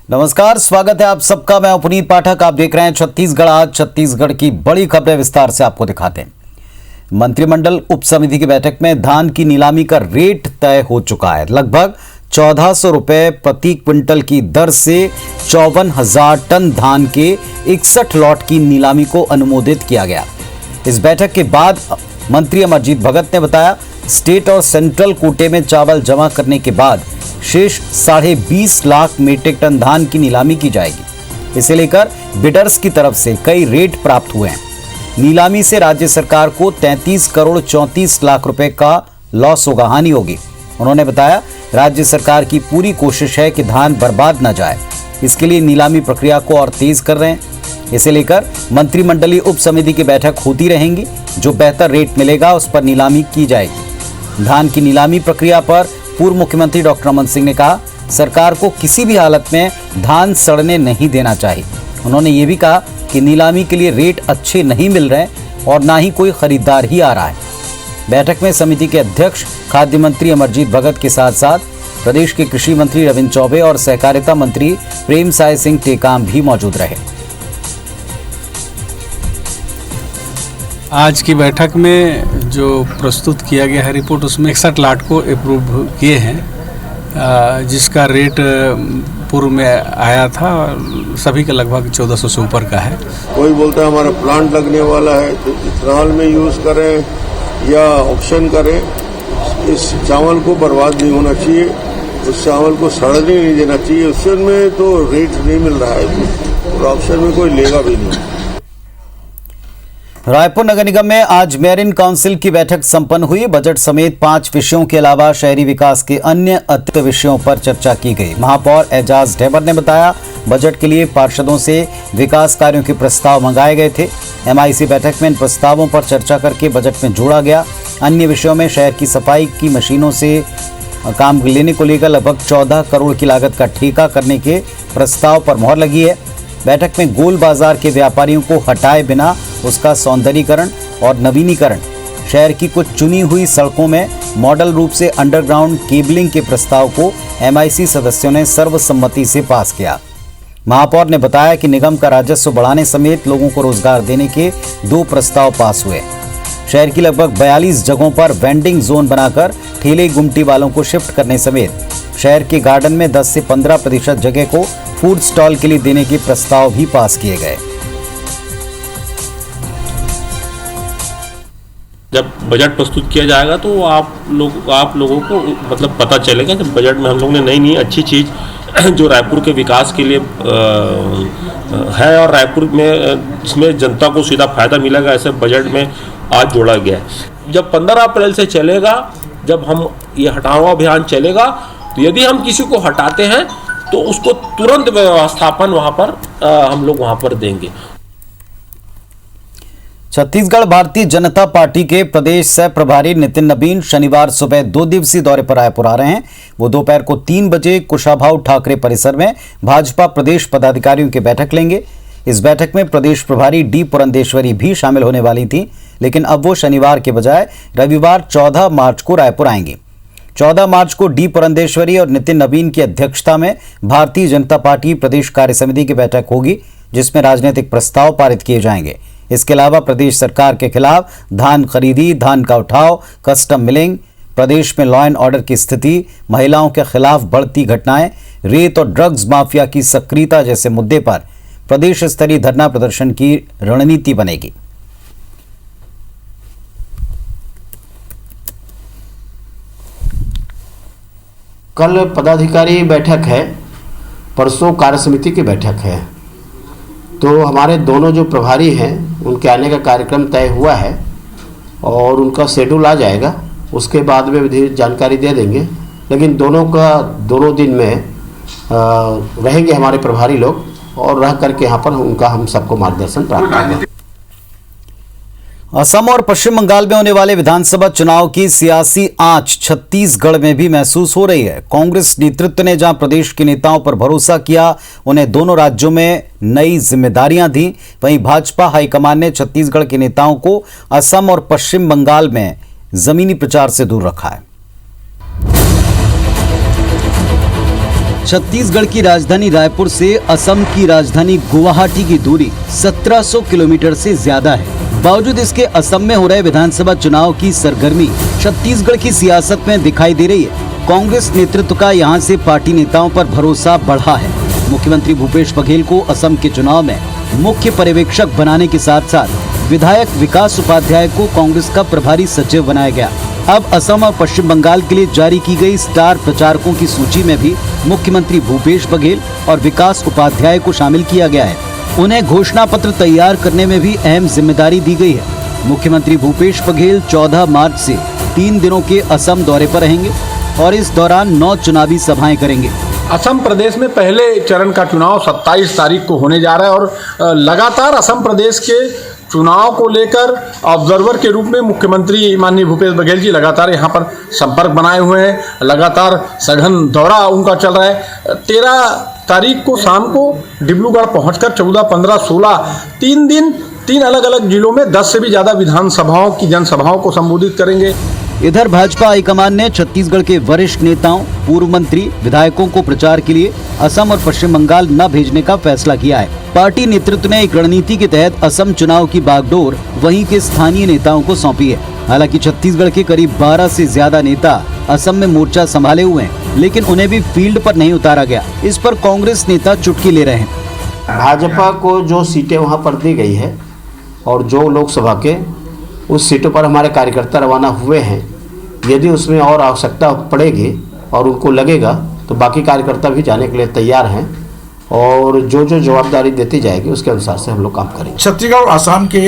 नमस्कार, स्वागत है आप सबका। मैं पुनीत पाठक। आप देख रहे हैं छत्तीसगढ़ आज। छत्तीसगढ़ की बड़ी खबरें विस्तार से आपको दिखाते हैं। मंत्रिमंडल उप समिति की बैठक में धान की नीलामी का रेट तय हो चुका है। लगभग 1400 रुपए प्रति क्विंटल की दर से 54,000 टन धान के 61 लॉट की नीलामी को अनुमोदित किया गया। इस बैठक के बाद मंत्री अमरजीत भगत ने बताया, स्टेट और सेंट्रल कोटे में चावल जमा करने के बाद शेष 20.5 लाख मीट्रिक टन धान की नीलामी की जाएगी। इसे लेकर बिडर्स की तरफ से कई रेट प्राप्त हुए हैं। नीलामी से राज्य सरकार को 33 करोड़ 34 लाख रुपए का लॉस होगा, हानि होगी। उन्होंने बताया, राज्य सरकार की पूरी कोशिश है कि धान बर्बाद न जाए। इसके लिए नीलामी प्रक्रिया को और तेज कर रहे हैं। इसे लेकर मंत्रिमंडलीय उप समिति की बैठक होती रहेंगी। जो बेहतर रेट मिलेगा उस पर नीलामी की जाएगी। धान की नीलामी प्रक्रिया पर पूर्व मुख्यमंत्री डॉक्टर रमन सिंह ने कहा, सरकार को किसी भी हालत में धान सड़ने नहीं देना चाहिए। उन्होंने ये भी कहा कि नीलामी के लिए रेट अच्छे नहीं मिल रहे और ना ही कोई खरीदार ही आ रहा है। बैठक में समिति के अध्यक्ष खाद्य मंत्री अमरजीत भगत के साथ साथ प्रदेश के कृषि मंत्री रविंद्र चौबे और सहकारिता मंत्री प्रेमसाय सिंह टेकाम भी मौजूद रहे। आज की बैठक में जो प्रस्तुत किया गया है रिपोर्ट, उसमें 61 लाट को अप्रूव किए हैं, जिसका रेट पूर्व में आया था सभी का लगभग 1400 से ऊपर का है। कोई बोलता है हमारा प्लांट लगने वाला है तो इथेनॉल में यूज़ करें या ऑप्शन करें। इस चावल को बर्बाद नहीं होना चाहिए, उस चावल को सड़ने नहीं देना चाहिए। ऑप्शन में तो रेट नहीं मिल रहा है और ऑप्शन में कोई लेगा भी नहीं। रायपुर नगर निगम में आज मेयरिन काउंसिल की बैठक संपन्न हुई। बजट समेत 5 विषयों के अलावा शहरी विकास के अन्य अतिरिक्त विषयों पर चर्चा की गई। महापौर एजाज ढेबर ने बताया, बजट के लिए पार्षदों से विकास कार्यों के प्रस्ताव मंगाए गए थे। एमआईसी बैठक में इन प्रस्तावों पर चर्चा करके बजट में जोड़ा गया। अन्य विषयों में शहर की सफाई की मशीनों से काम लेने को लेकर लगभग 14 करोड़ की लागत का ठेका करने के प्रस्ताव पर मोहर लगी है। बैठक में गोल बाजार के व्यापारियों को हटाए बिना उसका सौंदर्यीकरण और नवीनीकरण, शहर की कुछ चुनी हुई सड़कों में मॉडल रूप से अंडरग्राउंड केबलिंग के प्रस्ताव को एमआईसी सदस्यों ने सर्वसम्मति से पास किया। महापौर ने बताया कि निगम का राजस्व बढ़ाने समेत लोगों को रोजगार देने के 2 प्रस्ताव पास हुए। शहर की लगभग 42 जगहों पर वेंडिंग जोन बनाकर ठेले गुमटी वालों को शिफ्ट करने समेत शहर के गार्डन में 10 से 15% जगह को फूड स्टॉल के लिए देने के प्रस्ताव भी पास किए गए। जब बजट प्रस्तुत किया जाएगा तो आप लोगों को मतलब पता चलेगा कि बजट में हम लोगों ने नई अच्छी चीज़ जो रायपुर के विकास के लिए है और रायपुर में इसमें जनता को सीधा फायदा मिलेगा, ऐसे बजट में आज जोड़ा गया है। जब 15 अप्रैल से चलेगा, जब हम ये हटाओ अभियान चलेगा, तो यदि हम किसी को हटाते हैं तो उसको तुरंत व्यवस्थापन वहाँ पर हम लोग वहाँ पर देंगे। छत्तीसगढ़ भारतीय जनता पार्टी के प्रदेश सह प्रभारी नितिन नबीन शनिवार सुबह 2 दिवसीय दौरे पर रायपुर आ रहे हैं। वो दोपहर को 3 बजे कुशाभाऊ ठाकरे परिसर में भाजपा प्रदेश पदाधिकारियों की बैठक लेंगे। इस बैठक में प्रदेश प्रभारी डी पुरंदेश्वरी भी शामिल होने वाली थी, लेकिन अब वो शनिवार के बजाय रविवार 14 मार्च को रायपुर आएंगी। 14 मार्च को डी पुरंदेश्वरी और नितिन नबीन की अध्यक्षता में भारतीय जनता पार्टी प्रदेश कार्य समिति की बैठक होगी, जिसमें राजनीतिक प्रस्ताव पारित किए जाएंगे। इसके अलावा प्रदेश सरकार के खिलाफ धान खरीदी, धान का उठाव, कस्टम मिलिंग, प्रदेश में लॉ एंड ऑर्डर की स्थिति, महिलाओं के खिलाफ बढ़ती घटनाएं, रेत और ड्रग्स माफिया की सक्रियता जैसे मुद्दे पर प्रदेश स्तरीय धरना प्रदर्शन की रणनीति बनेगी। कल पदाधिकारी बैठक है, परसों कार्य समिति की बैठक है। तो हमारे दोनों जो प्रभारी हैं उनके आने का कार्यक्रम तय हुआ है और उनका शेड्यूल आ जाएगा। उसके बाद में विधिवत जानकारी दे देंगे, लेकिन दोनों दिन में रहेंगे हमारे प्रभारी लोग और रह करके यहाँ पर उनका हम सबको मार्गदर्शन प्राप्त करेंगे। असम और पश्चिम बंगाल में होने वाले विधानसभा चुनाव की सियासी आंच छत्तीसगढ़ में भी महसूस हो रही है। कांग्रेस नेतृत्व ने जहां प्रदेश के नेताओं पर भरोसा किया, उन्हें दोनों राज्यों में नई जिम्मेदारियां दी, वहीं भाजपा हाईकमान ने छत्तीसगढ़ के नेताओं को असम और पश्चिम बंगाल में जमीनी प्रचार से दूर रखा है। छत्तीसगढ़ की राजधानी रायपुर से असम की राजधानी गुवाहाटी की दूरी 1700 किलोमीटर से ज्यादा है। बावजूद इसके असम में हो रहे विधानसभा चुनाव की सरगर्मी छत्तीसगढ़ की सियासत में दिखाई दे रही है। कांग्रेस नेतृत्व का यहां से पार्टी नेताओं पर भरोसा बढ़ा है। मुख्यमंत्री भूपेश बघेल को असम के चुनाव में मुख्य पर्यवेक्षक बनाने के साथ साथ विधायक विकास उपाध्याय को कांग्रेस का प्रभारी सचिव बनाया गया। अब असम और पश्चिम बंगाल के लिए जारी की गई स्टार प्रचारकों की सूची में भी मुख्यमंत्री भूपेश बघेल और विकास उपाध्याय को शामिल किया गया है। उन्हें घोषणा पत्र तैयार करने में भी अहम जिम्मेदारी दी गई है। मुख्यमंत्री भूपेश बघेल 14 मार्च से 3 दिनों के असम दौरे पर रहेंगे और इस दौरान 9 चुनावी सभाएं करेंगे। असम प्रदेश में पहले चरण का चुनाव 27 तारीख को होने जा रहा है और लगातार असम प्रदेश के चुनाव को लेकर ऑब्जर्वर के रूप में मुख्यमंत्री माननीय भूपेश बघेल जी लगातार यहाँ पर संपर्क बनाए हुए हैं। लगातार सघन दौरा उनका चल रहा है। 13 तारीख को शाम को डिब्रूगढ़ पहुंचकर 14, 15, 16 3 दिन 3 अलग अलग जिलों में 10 से भी ज़्यादा विधानसभाओं की जनसभाओं को संबोधित करेंगे। इधर भाजपा हाईकमान ने छत्तीसगढ़ के वरिष्ठ नेताओं, पूर्व मंत्री, विधायकों को प्रचार के लिए असम और पश्चिम बंगाल न भेजने का फैसला किया है। पार्टी नेतृत्व ने एक रणनीति के तहत असम चुनाव की बागडोर वहीं के स्थानीय नेताओं को सौंपी है। हालांकि छत्तीसगढ़ के करीब 12 से ज्यादा नेता असम में मोर्चा संभाले हुए हैं, लेकिन उन्हें भी फील्ड पर नहीं उतारा गया। इस पर कांग्रेस नेता चुटकी ले रहे हैं। भाजपा को जो सीटें वहाँ पर दी गई है और जो लोकसभा के उस सीटों पर हमारे कार्यकर्ता रवाना हुए हैं, यदि उसमें और आवश्यकता पड़ेगी और उनको लगेगा तो बाकी कार्यकर्ता भी जाने के लिए तैयार हैं और जो जो जवाबदारी देती जाएगी उसके अनुसार से हम लोग काम करेंगे। छत्तीसगढ़ और आसाम के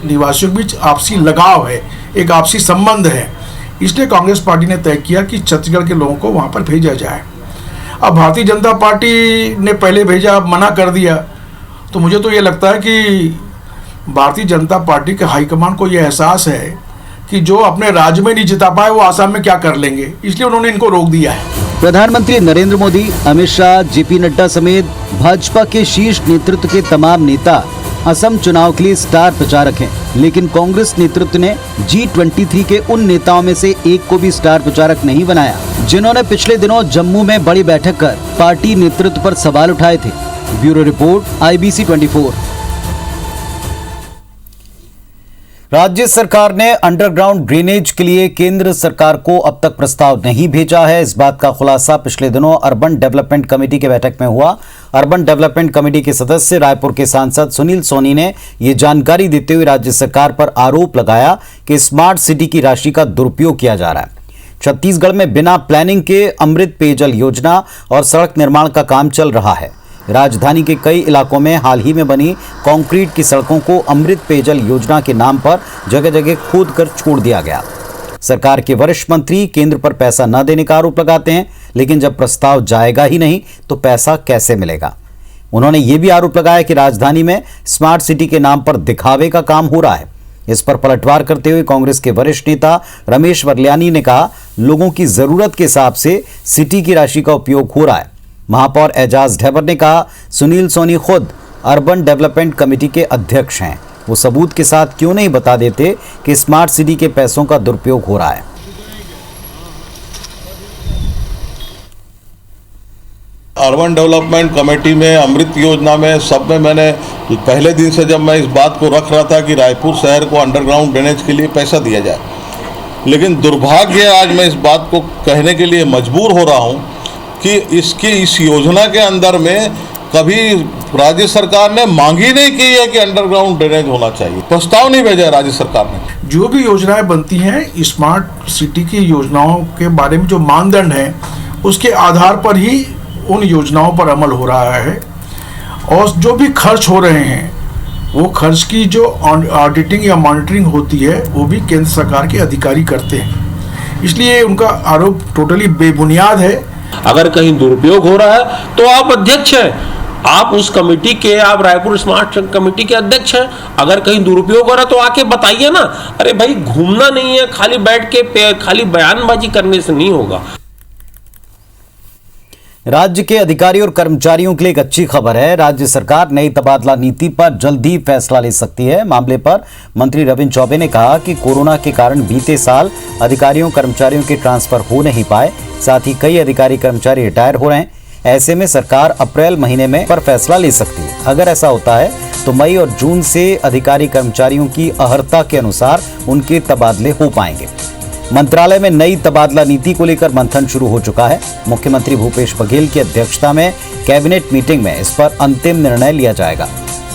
निवासियों के बीच आपसी लगाव है, एक आपसी संबंध है, इसलिए कांग्रेस पार्टी ने तय किया कि छत्तीसगढ़ के लोगों को वहाँ पर भेजा जाए। अब भारतीय जनता पार्टी ने पहले भेजा, मना कर दिया, तो मुझे तो ये लगता है कि भारतीय जनता पार्टी के हाईकमान को ये एहसास है कि जो अपने राज्य में नहीं जिता पाए वो आसाम में क्या कर लेंगे, इसलिए उन्होंने इनको रोक दिया है। प्रधानमंत्री नरेंद्र मोदी, अमित शाह, जेपी नड्डा समेत भाजपा के शीर्ष नेतृत्व के तमाम नेता असम चुनाव के लिए स्टार प्रचारक हैं, लेकिन कांग्रेस नेतृत्व ने G23 के उन नेताओं में से एक को भी स्टार प्रचारक नहीं बनाया, जिन्होंने पिछले दिनों जम्मू में बड़ी बैठक कर पार्टी नेतृत्व पर सवाल उठाए थे। Bureau report, IBC 24। राज्य सरकार ने अंडरग्राउंड ड्रेनेज के लिए केंद्र सरकार को अब तक प्रस्ताव नहीं भेजा है। इस बात का खुलासा पिछले दिनों अर्बन डेवलपमेंट कमेटी के बैठक में हुआ। अर्बन डेवलपमेंट कमेटी के सदस्य रायपुर के सांसद सुनील सोनी ने ये जानकारी देते हुए राज्य सरकार पर आरोप लगाया कि स्मार्ट सिटी की राशि का दुरुपयोग किया जा रहा है। छत्तीसगढ़ में बिना प्लानिंग के अमृत पेयजल योजना और सड़क निर्माण का काम चल रहा है। राजधानी के कई इलाकों में हाल ही में बनी कंक्रीट की सड़कों को अमृत पेयजल योजना के नाम पर जगह जगह खोद कर छोड़ दिया गया। सरकार के वरिष्ठ मंत्री केंद्र पर पैसा न देने का आरोप लगाते हैं, लेकिन जब प्रस्ताव जाएगा ही नहीं तो पैसा कैसे मिलेगा। उन्होंने ये भी आरोप लगाया कि राजधानी में स्मार्ट सिटी के नाम पर दिखावे का काम हो रहा है। इस पर पलटवार करते हुए कांग्रेस के वरिष्ठ नेता रमेश वर्ल्यानी ने कहा, लोगों की जरूरत के हिसाब से सिटी की राशि का उपयोग हो रहा है। महापौर एजाज ढेबर ने कहा, सुनील सोनी खुद अर्बन डेवलपमेंट कमेटी के अध्यक्ष हैं, वो सबूत के साथ क्यों नहीं बता देते कि स्मार्ट सिटी के पैसों का दुरुपयोग हो रहा है। अर्बन डेवलपमेंट कमेटी में, अमृत योजना में, सब में मैंने पहले दिन से जब मैं इस बात को रख रहा था कि रायपुर शहर को अंडरग्राउंड ड्रेनेज के लिए पैसा दिया जाए, लेकिन दुर्भाग्य आज मैं इस बात को कहने के लिए मजबूर हो रहा हूँ कि इस योजना के अंदर में कभी राज्य सरकार ने मांग ही नहीं की है कि अंडरग्राउंड ड्रेनेज होना चाहिए। प्रस्ताव नहीं भेजा राज्य सरकार ने। जो भी योजनाएं बनती हैं स्मार्ट सिटी की योजनाओं के बारे में जो मानदंड हैं उसके आधार पर ही उन योजनाओं पर अमल हो रहा है और जो भी खर्च हो रहे हैं वो खर्च की जो ऑडिटिंग या मॉनिटरिंग होती है वो भी केंद्र सरकार के अधिकारी करते हैं, इसलिए उनका आरोप टोटली बेबुनियाद है। अगर कहीं दुरुपयोग हो रहा है तो आप अध्यक्ष हैं, आप उस कमेटी के, आप रायपुर स्मार्ट कमेटी के अध्यक्ष हैं। अगर कहीं दुरुपयोग हो रहा है तो आके बताइए ना। अरे भाई, घूमना नहीं है, खाली बैठ के खाली बयानबाजी करने से नहीं होगा। राज्य के अधिकारी और कर्मचारियों के लिए एक अच्छी खबर है। राज्य सरकार नई तबादला नीति पर जल्द ही फैसला ले सकती है। मामले पर मंत्री रविंद्र चौबे ने कहा कि कोरोना के कारण बीते साल अधिकारियों कर्मचारियों के ट्रांसफर हो नहीं पाए, साथ ही कई अधिकारी कर्मचारी रिटायर हो रहे हैं। ऐसे में सरकार अप्रैल महीने में पर फैसला ले सकती है। अगर ऐसा होता है तो मई और जून से अधिकारी कर्मचारियों की अहर्ता के अनुसार उनके तबादले हो पाएंगे। मंत्रालय में नई तबादला नीति को लेकर मंथन शुरू हो चुका है। मुख्यमंत्री भूपेश बघेल की अध्यक्षता में कैबिनेट मीटिंग में इस पर अंतिम निर्णय लिया जाएगा।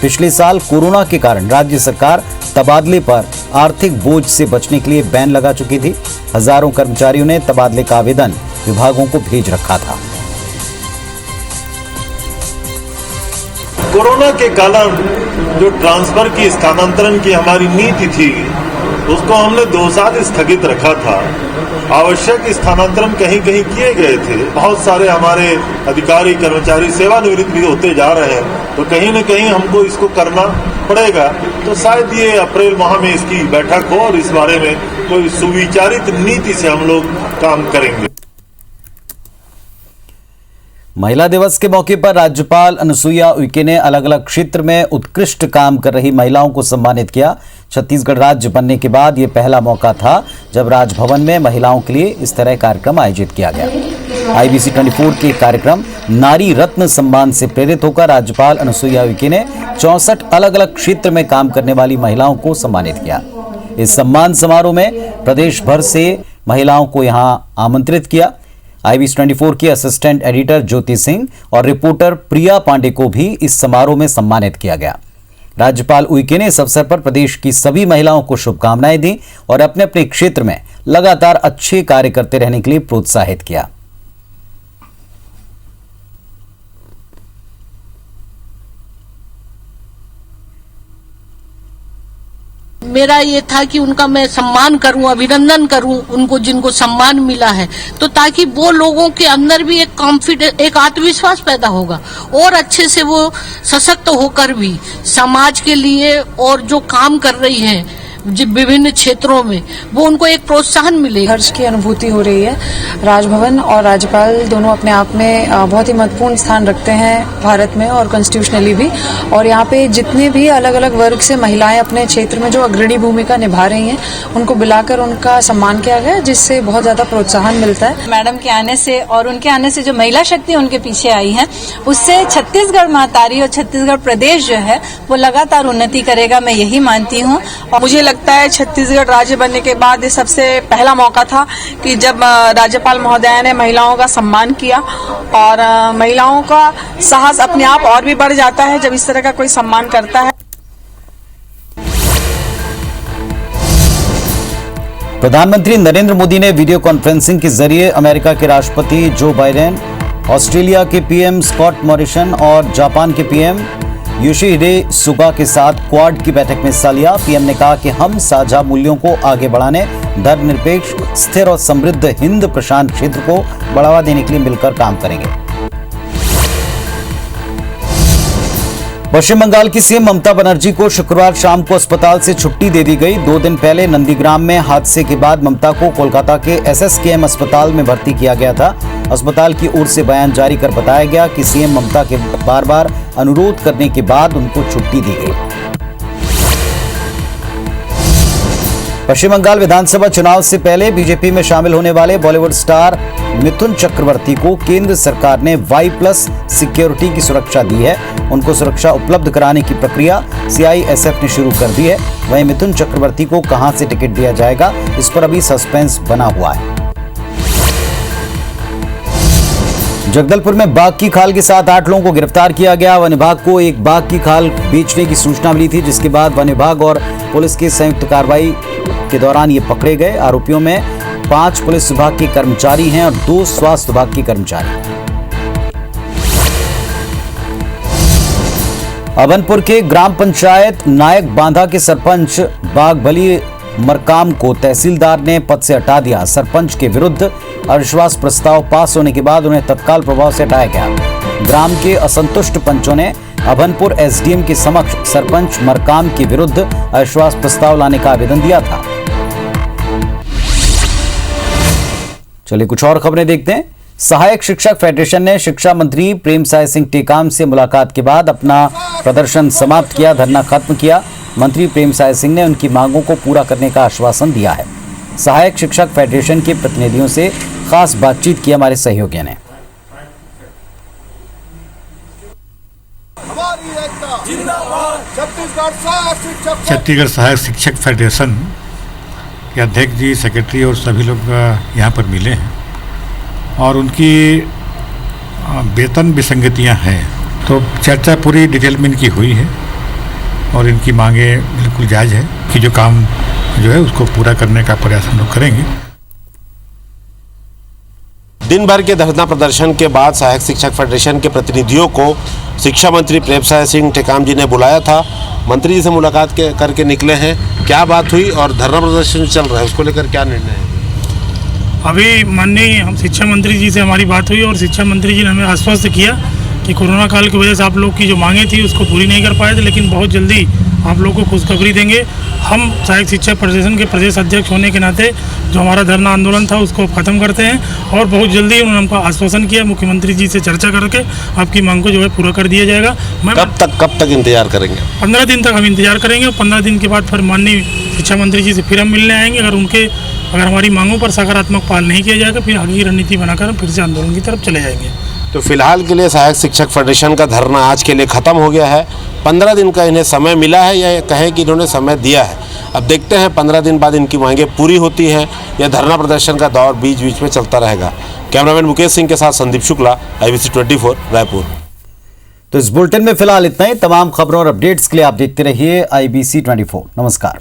पिछले साल कोरोना के कारण राज्य सरकार तबादले पर आर्थिक बोझ से बचने के लिए बैन लगा चुकी थी। हजारों कर्मचारियों ने तबादले का आवेदन विभागों को भेज रखा था। कोरोना के कारण जो ट्रांसफर की स्थानांतरण की हमारी नीति थी उसको हमने 2 साल स्थगित रखा था। आवश्यक स्थानांतरण कहीं कहीं किए गए थे। बहुत सारे हमारे अधिकारी कर्मचारी सेवानिवृत्त भी होते जा रहे हैं, तो कहीं न कहीं हमको इसको करना पड़ेगा। तो शायद ये अप्रैल माह में इसकी बैठक हो और इस बारे में कोई सुविचारित नीति से हम लोग काम करेंगे। महिला दिवस के मौके पर राज्यपाल अनुसुईया उइके ने अलग अलग क्षेत्र में उत्कृष्ट काम कर रही महिलाओं को सम्मानित किया। छत्तीसगढ़ राज्य बनने के बाद ये पहला मौका था जब राजभवन में महिलाओं के लिए इस तरह कार्यक्रम आयोजित किया गया। IBC 24 के कार्यक्रम नारी रत्न सम्मान से प्रेरित होकर राज्यपाल अनुसुईया उइके ने 64 अलग अलग क्षेत्र में काम करने वाली महिलाओं को सम्मानित किया। इस सम्मान समारोह में प्रदेश भर से महिलाओं को यहां आमंत्रित किया। IBC 24 की असिस्टेंट एडिटर ज्योति सिंह और रिपोर्टर प्रिया पांडे को भी इस समारोह में सम्मानित किया गया। राज्यपाल उइके ने इस अवसर पर प्रदेश की सभी महिलाओं को शुभकामनाएं दी और अपने अपने क्षेत्र में लगातार अच्छे कार्य करते रहने के लिए प्रोत्साहित किया। मेरा ये था कि उनका मैं सम्मान करूं, अभिनंदन करूं उनको जिनको सम्मान मिला है, तो ताकि वो लोगों के अंदर भी एक कॉन्फिडेंस, एक आत्मविश्वास पैदा होगा और अच्छे से वो सशक्त होकर भी समाज के लिए और जो काम कर रही हैं विभिन्न क्षेत्रों में वो उनको एक प्रोत्साहन मिलेगा। हर्ष की अनुभूति हो रही है। राजभवन और राज्यपाल दोनों अपने आप में बहुत ही महत्वपूर्ण स्थान रखते हैं भारत में और कॉन्स्टिट्यूशनली भी, और यहाँ पे जितने भी अलग अलग वर्ग से महिलाएं अपने क्षेत्र में जो अग्रणी भूमिका निभा रही हैं उनको बुलाकर उनका सम्मान किया गया, जिससे बहुत ज्यादा प्रोत्साहन मिलता है। मैडम के आने से और उनके आने से जो महिला शक्ति उनके पीछे आई है उससे छत्तीसगढ़ महतारी और छत्तीसगढ़ प्रदेश जो है वो लगातार उन्नति करेगा, मैं यही मानती हूँ। और मुझे लगता है छत्तीसगढ़ राज्य बनने के बाद ये सबसे पहला मौका था कि जब राज्यपाल महोदया ने महिलाओं का सम्मान किया, और महिलाओं का साहस अपने आप और भी बढ़ जाता है जब इस तरह का कोई सम्मान करता है। प्रधानमंत्री नरेंद्र मोदी ने वीडियो कॉन्फ्रेंसिंग के जरिए अमेरिका के राष्ट्रपति जो बाइडेन, ऑस्ट्रेलिया के PM स्कॉट मॉरिसन और जापान के PM योशिहिडे सुगा के साथ क्वाड की बैठक में हिस्सा लिया। PM ने कहा कि हम साझा मूल्यों को आगे बढ़ाने, धर्मनिरपेक्ष, स्थिर और समृद्ध हिंद प्रशांत क्षेत्र को बढ़ावा देने के लिए मिलकर काम करेंगे। पश्चिम बंगाल की CM ममता बनर्जी को शुक्रवार शाम को अस्पताल से छुट्टी दे दी गई। 2 दिन पहले नंदीग्राम में हादसे के बाद ममता को कोलकाता के SSKM अस्पताल में भर्ती किया गया था। अस्पताल की ओर से बयान जारी कर बताया गया कि CM ममता के बार बार अनुरोध करने के बाद उनको छुट्टी दी गई। पश्चिम बंगाल विधानसभा चुनाव से पहले बीजेपी में शामिल होने वाले बॉलीवुड स्टार मिथुन चक्रवर्ती को केंद्र सरकार ने Y+ सिक्योरिटी की सुरक्षा दी है। उनको सुरक्षा उपलब्ध कराने की प्रक्रिया CISF ने शुरू कर दी है। वहीं मिथुन चक्रवर्ती को कहां से टिकट दिया जाएगा, इस पर अभी सस्पेंस बना हुआ है। जगदलपुर में बाघ की खाल के साथ 8 लोगों को गिरफ्तार किया गया। वन विभाग को एक बाघ की खाल बेचने की सूचना मिली थी, जिसके बाद वन विभाग और पुलिस की संयुक्त कार्रवाई के दौरान ये पकड़े गए। आरोपियों में 5 पुलिस विभाग के कर्मचारी हैं और 2 स्वास्थ्य विभाग के कर्मचारी। अभनपुर के ग्राम पंचायत नायक बांधा के सरपंच बागबली मरकाम को तहसीलदार ने पद से हटा दिया। सरपंच के विरुद्ध अविश्वास प्रस्ताव पास होने के बाद उन्हें तत्काल प्रभाव से हटाया गया। ग्राम के असंतुष्ट पंचों ने अभनपुर SDM के समक्ष सरपंच मरकाम के विरुद्ध अविश्वास प्रस्ताव लाने का आवेदन दिया था। चलिए कुछ और खबरें देखते हैं। सहायक शिक्षक फेडरेशन ने शिक्षा मंत्री प्रेमसाय सिंह टेकाम से मुलाकात के बाद अपना प्रदर्शन समाप्त किया, धरना खत्म किया। मंत्री प्रेमसाय सिंह ने उनकी मांगों को पूरा करने का आश्वासन दिया है। सहायक शिक्षक फेडरेशन के प्रतिनिधियों से खास बातचीत की हमारे सहयोगी ने। छत्तीसगढ़ सहायक शिक्षक फेडरेशन के अध्यक्ष जी, सेक्रेटरी और सभी लोग यहाँ पर मिले हैं और उनकी वेतन विसंगतियाँ हैं, तो चर्चा पूरी डिटेल में इनकी हुई है और इनकी मांगे बिल्कुल जायज़ है कि जो काम जो है उसको पूरा करने का प्रयास हम लोग करेंगे। दिन भर के धरना प्रदर्शन के बाद सहायक शिक्षक फेडरेशन के प्रतिनिधियों को शिक्षा मंत्री प्रेमसाय सिंह टेकाम जी ने बुलाया था। मंत्री जी से मुलाकात करके निकले हैं। क्या बात हुई और धरना प्रदर्शन चल रहा है उसको लेकर क्या निर्णय है? अभी माननीय हम शिक्षा मंत्री जी से हमारी बात हुई और शिक्षा मंत्री जी ने हमें आश्वस्त किया कि कोरोना काल की वजह से आप लोग की जो मांगे थी उसको पूरी नहीं कर पाए थे, लेकिन बहुत जल्दी आप लोग को खुशखबरी देंगे। हम सहायक शिक्षक फेडरेशन के प्रदेश अध्यक्ष होने के नाते जो हमारा धरना आंदोलन था उसको ख़त्म करते हैं और बहुत जल्दी उन्होंने हमको आश्वासन किया मुख्यमंत्री जी से चर्चा करके आपकी मांग को जो है पूरा कर दिया जाएगा। कब तक इंतजार करेंगे? 15 दिन तक हम इंतजार करेंगे और 15 दिन के बाद फिर माननीय शिक्षा मंत्री जी से फिर हम मिलने आएंगे। अगर हमारी मांगों पर सकारात्मक पालन नहीं किया जाएगा फिर आगे की रणनीति बनाकर हम फिर से आंदोलन की तरफ चले जाएंगे। तो फिलहाल के लिए सहायक शिक्षक फेडरेशन का धरना आज के लिए ख़त्म हो गया है। 15 दिन का इन्हें समय मिला है या कहें कि इन्होंने समय दिया है। अब देखते हैं 15 दिन बाद इनकी मांगें पूरी होती हैं या धरना प्रदर्शन का दौर बीच बीच में चलता रहेगा। कैमरामैन मुकेश सिंह के साथ संदीप शुक्ला, IBC 24 रायपुर। तो इस बुलेटिन में फिलहाल इतना ही। तमाम खबरों और अपडेट्स के लिए आप देखते रहिए IBC 24। नमस्कार।